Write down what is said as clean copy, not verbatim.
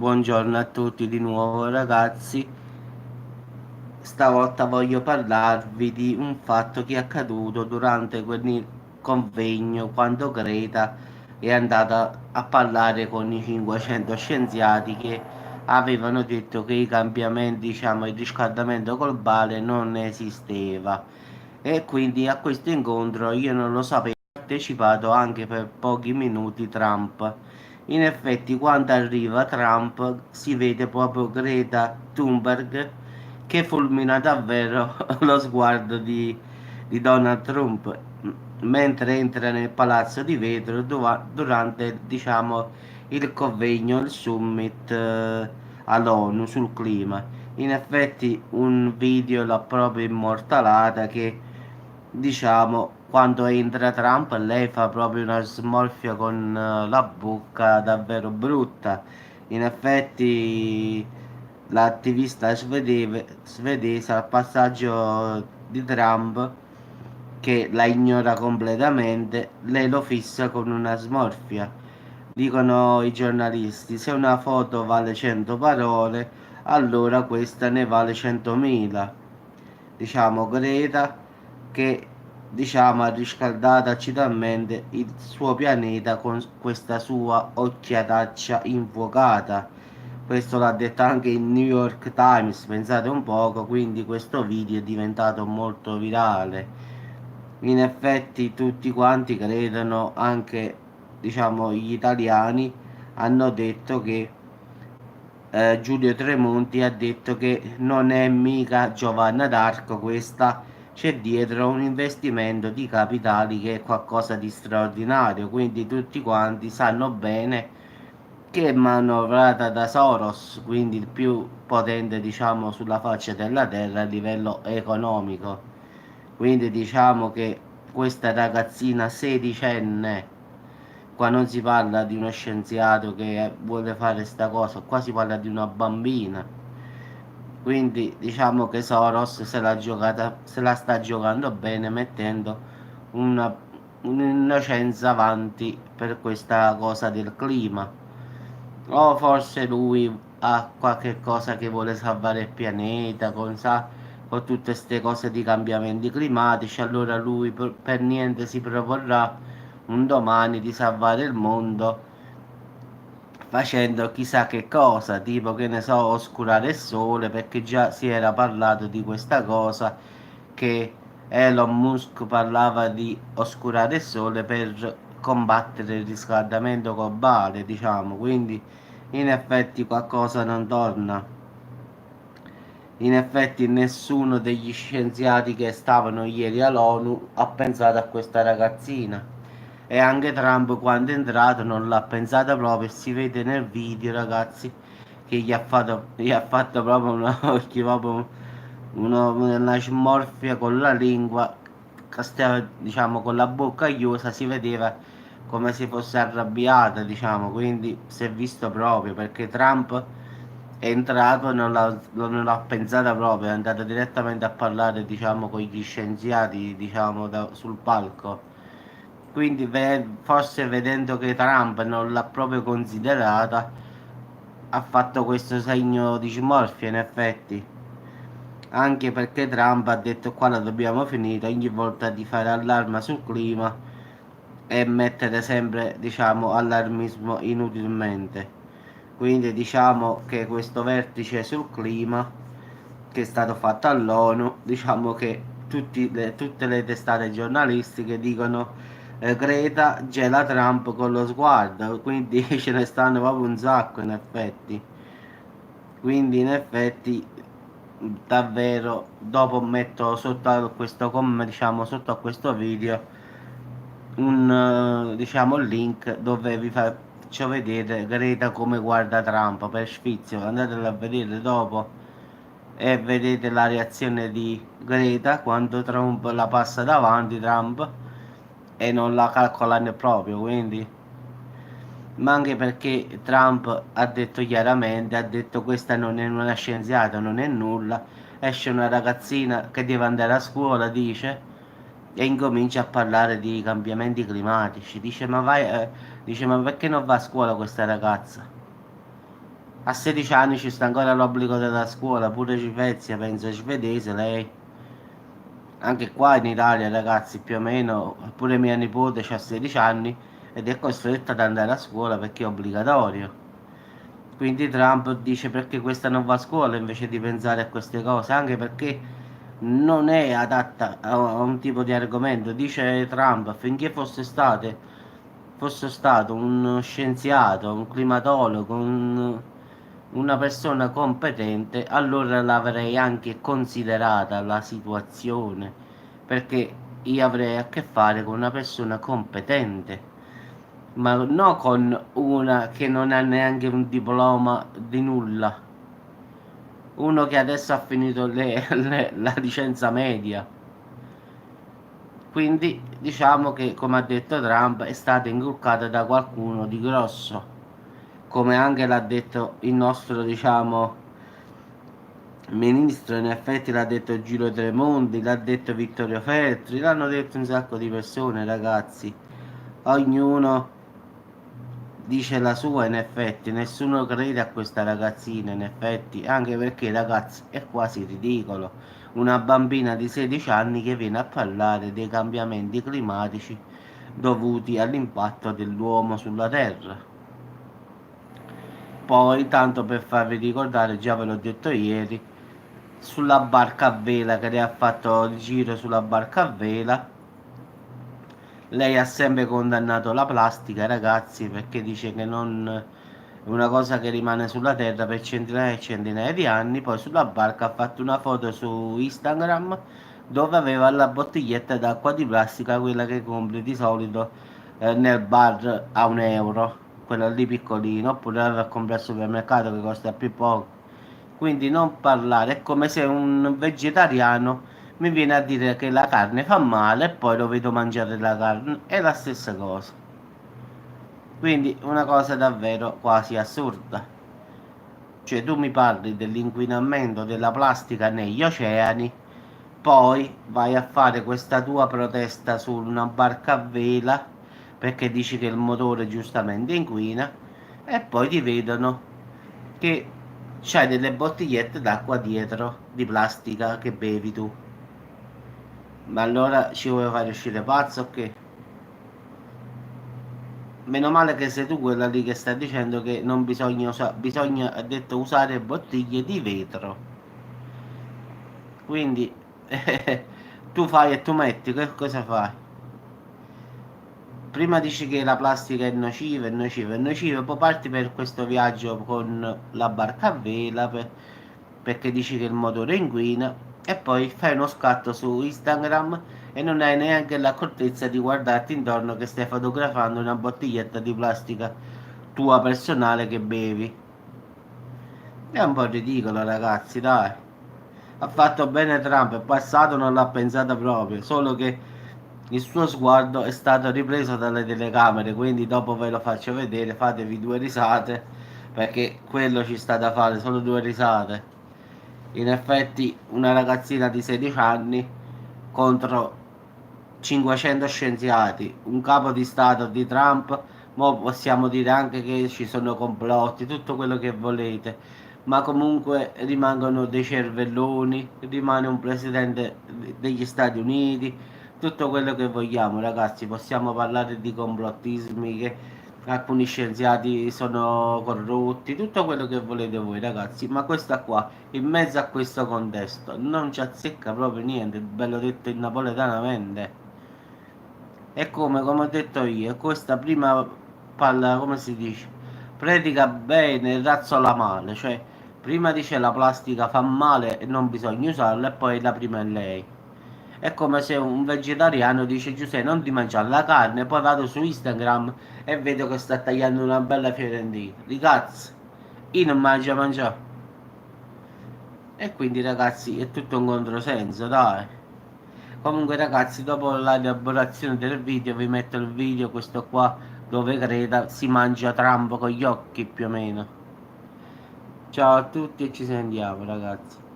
Buongiorno a tutti di nuovo ragazzi, stavolta voglio parlarvi di un fatto che è accaduto durante quel convegno quando Greta è andata a parlare con i 500 scienziati che avevano detto che i cambiamenti, diciamo, il riscaldamento globale non esisteva e quindi a questo incontro io non lo sapevo, ho partecipato anche per pochi minuti Trump. In effetti, quando arriva Trump, si vede proprio Greta Thunberg che fulmina davvero lo sguardo di Donald Trump mentre entra nel palazzo di vetro durante, diciamo, il convegno, il summit all'ONU sul clima. In effetti, un video l'ha proprio immortalata che, diciamo, quando entra Trump lei fa proprio una smorfia con la bocca davvero brutta. In effetti l'attivista svedese al passaggio di Trump che la ignora completamente, lei lo fissa con una smorfia. Dicono i giornalisti, se una foto vale 100 parole, allora questa ne vale 100.000. Diciamo Greta che diciamo ha riscaldato acidamente il suo pianeta con questa sua occhiataccia infuocata. Questo l'ha detto anche il New York Times, pensate un poco, quindi questo video è diventato molto virale. In effetti tutti quanti credono, anche diciamo gli italiani, hanno detto che Giulio Tremonti ha detto che non è mica Giovanna d'Arco questa, c'è dietro un investimento di capitali che è qualcosa di straordinario, quindi tutti quanti sanno bene che è manovrata da Soros, quindi il più potente diciamo sulla faccia della terra a livello economico. Quindi diciamo che questa ragazzina sedicenne, qua non si parla di uno scienziato che vuole fare sta cosa, qua si parla di una bambina. Quindi diciamo che Soros se la sta giocando bene mettendo una, un'innocenza avanti per questa cosa del clima. O forse lui ha qualche cosa che vuole salvare il pianeta con tutte queste cose di cambiamenti climatici, allora lui per niente si proporrà un domani di salvare il mondo facendo chissà che cosa, tipo che ne so, oscurare il sole, perché già si era parlato di questa cosa, che Elon Musk parlava di oscurare il sole per combattere il riscaldamento globale, diciamo, quindi in effetti qualcosa non torna. In effetti nessuno degli scienziati che stavano ieri all'ONU ha pensato a questa ragazzina. E anche Trump quando è entrato non l'ha pensata proprio e si vede nel video, ragazzi, che gli ha fatto proprio una, proprio una smorfia con la lingua, che stava, diciamo, con la bocca chiusa, si vedeva come se fosse arrabbiata, diciamo, quindi si è visto proprio perché Trump è entrato e non l'ha pensata proprio, è andato direttamente a parlare, diciamo, con gli scienziati, diciamo, sul palco. Quindi forse vedendo che Trump non l'ha proprio considerata, ha fatto questo segno di smorfia in effetti. Anche perché Trump ha detto qua la dobbiamo finire ogni volta di fare allarme sul clima e mettere sempre, diciamo, allarmismo inutilmente. Quindi diciamo che questo vertice sul clima che è stato fatto all'ONU, diciamo che tutte le testate giornalistiche dicono Greta gela Trump con lo sguardo, quindi ce ne stanno proprio un sacco in effetti. Quindi in effetti davvero dopo metto sotto a questo diciamo sotto a questo video un diciamo link dove vi faccio vedere Greta come guarda Trump per sfizio, andatelo a vedere dopo e vedete la reazione di Greta quando Trump la passa davanti Trump e non la calcola proprio, quindi ma anche perché Trump ha detto chiaramente, ha detto questa non è una scienziata, non è nulla, esce una ragazzina che deve andare a scuola, dice, e incomincia a parlare di cambiamenti climatici, dice ma vai, dice ma perché non va a scuola questa ragazza? A 16 anni ci sta ancora l'obbligo della scuola, pure Civezia penso svedese lei. Anche qua in Italia ragazzi più o meno, pure mia nipote ha 16 anni ed è costretta ad andare a scuola perché è obbligatorio. Quindi Trump dice perché questa non va a scuola invece di pensare a queste cose, anche perché non è adatta a un tipo di argomento. Dice Trump, affinché fosse stato uno scienziato, un climatologo, una persona competente, allora l'avrei anche considerata la situazione, perché io avrei a che fare con una persona competente, ma non con una che non ha neanche un diploma di nulla, uno che adesso ha finito la licenza media. Quindi diciamo che, come ha detto Trump, è stata inculcata da qualcuno di grosso, come anche l'ha detto il nostro, diciamo, ministro, in effetti l'ha detto Giro Tremonti, l'ha detto Vittorio Feltri, l'hanno detto un sacco di persone, ragazzi. Ognuno dice la sua, in effetti, nessuno crede a questa ragazzina, in effetti, anche perché, ragazzi, è quasi ridicolo. Una bambina di 16 anni che viene a parlare dei cambiamenti climatici dovuti all'impatto dell'uomo sulla Terra. Poi, tanto per farvi ricordare, già ve l'ho detto ieri, sulla barca a vela che lei ha fatto il giro sulla barca a vela, lei ha sempre condannato la plastica, ragazzi, perché dice che non è una cosa che rimane sulla terra per centinaia e centinaia di anni. Poi sulla barca ha fatto una foto su Instagram dove aveva la bottiglietta d'acqua di plastica, quella che compri di solito nel bar a 1 euro, quella lì piccolina, oppure la compri al supermercato che costa più poco. Quindi non parlare, è come se un vegetariano mi viene a dire che la carne fa male e poi lo vedo mangiare la carne, è la stessa cosa. Quindi una cosa davvero quasi assurda. Cioè tu mi parli dell'inquinamento della plastica negli oceani, poi vai a fare questa tua protesta su una barca a vela perché dici che il motore giustamente inquina e poi ti vedono che c'hai delle bottigliette d'acqua dietro di plastica che bevi tu. Ma allora ci vuoi fare uscire pazzo o che? Meno male che sei tu quella lì che sta dicendo che non bisogna usare, bisogna, ha detto, usare bottiglie di vetro. Quindi tu fai e tu metti, che cosa fai? Prima dici che la plastica è nociva, è nociva, è nociva, poi parti per questo viaggio con la barca a vela perché dici che il motore inquina e poi fai uno scatto su Instagram e non hai neanche l'accortezza di guardarti intorno che stai fotografando una bottiglietta di plastica tua personale che bevi. È un po' ridicolo, ragazzi, dai. Ha fatto bene Trump, è passato, non l'ha pensata proprio, solo che il suo sguardo è stato ripreso dalle telecamere, quindi dopo ve lo faccio vedere, fatevi 2 risate, perché quello ci sta da fare, solo 2 risate. In effetti una ragazzina di 16 anni contro 500 scienziati, un capo di Stato di Trump, mo possiamo dire anche che ci sono complotti, tutto quello che volete, ma comunque rimangono dei cervelloni, rimane un presidente degli Stati Uniti, tutto quello che vogliamo, ragazzi, possiamo parlare di complottismi che alcuni scienziati sono corrotti, tutto quello che volete voi, ragazzi, ma questa qua, in mezzo a questo contesto, non ci azzecca proprio niente, ve l'ho detto in napoletanamente. È come ho detto io, questa prima palla, come si dice, predica bene e razzola male, cioè prima dice la plastica fa male e non bisogna usarla e poi la prima è lei. È come se un vegetariano dice Giuseppe non ti mangiare la carne, poi vado su Instagram e vedo che sta tagliando una bella fiorentina. Di cazzo, io non mangio mangiare. E quindi ragazzi è tutto un controsenso, dai. Comunque ragazzi, dopo la elaborazione del video vi metto il video, questo qua, dove Greta si mangia Trump con gli occhi più o meno. Ciao a tutti e ci sentiamo ragazzi.